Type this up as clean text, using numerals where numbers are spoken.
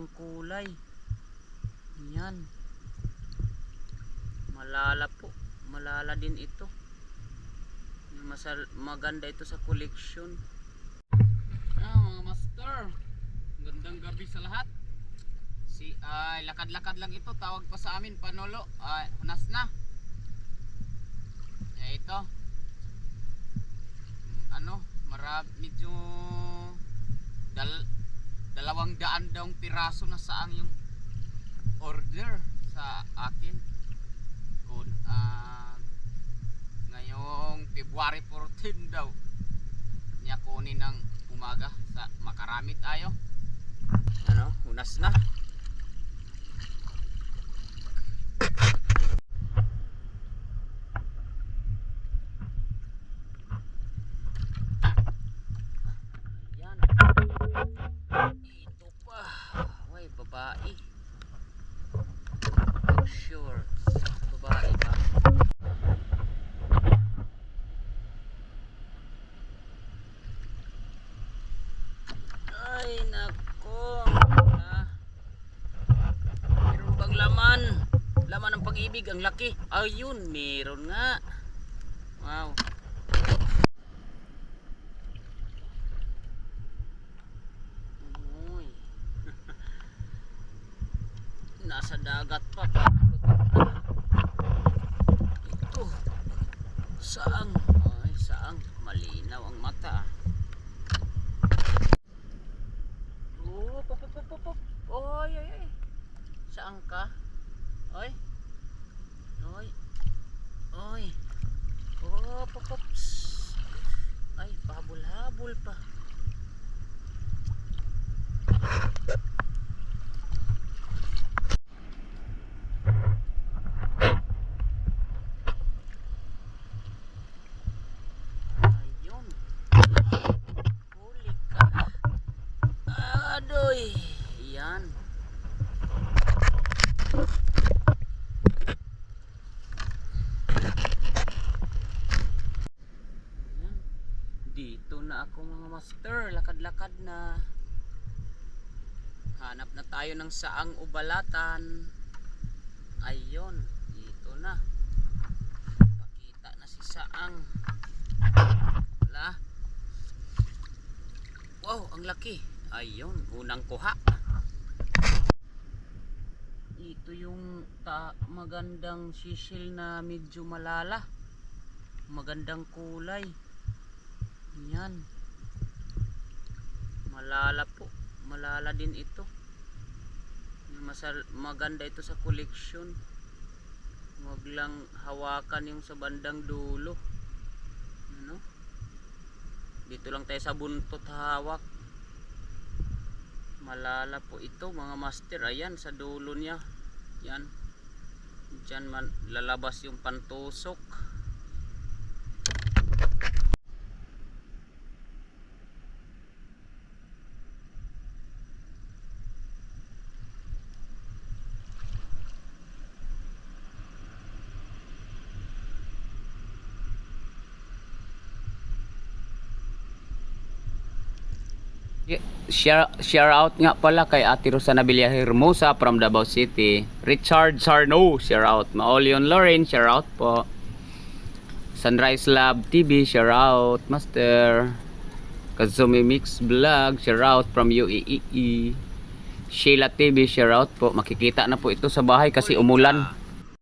magandang kulay. Yan. Malala po. Malala din ito. Maganda ito sa collection. Mga master, gandang gabi sa lahat. Lakad-lakad lang ito. Tawag pa sa amin Panolo. Hunas na. Ito. Medyo 200 daw piraso na saang yung order sa akin. Ngayong February 14 daw niya kunin ng umaga sa makarami tayo. Hunas na. Ayan. Ito pa. Uy, babae. Sure. Babae pa. Ay, nako. Meron bang laman? Laman ng pag-ibig, ang laki. Ayun, meron nga. Wow. Uy. Nasa dagat pa. Ito. Saang? Ay, saang. Malinaw ang mata. Oy, oy, oy. Saan ka? Oy. Oy. Oy. Pops. Ay, pahabol-habol pa. Ayun. Huli ka. Adoy. Yan. Dito na ako mga master. Lakad-lakad na. Hanap na tayo ng saang ubalatan. Ayun. Dito na. Pakita na si saang. Wala. Wow, ang laki. Ayun, unang kuha. Ito yung magandang sisil na medyo malala. Magandang kulay. Yan. Malala po. Malala din ito. Maganda ito sa collection. Huwag lang hawakan yung sa bandang dulo. Dito lang tayo sa buntot hawak. Malala po ito mga master. Ayan sa dulo niya. Yan. Diyan lalabas yung pantusok. Share out nga pala kay Ate Rosana Villahermosa from Davao City. Richard Sarno, share out. Maolion Lauren, share out po. Sunrise Lab TV, share out. Master Kazumi Mix Vlog, share out from UAE. Sheila TV, share out po. Makikita na po ito sa bahay kasi umulan.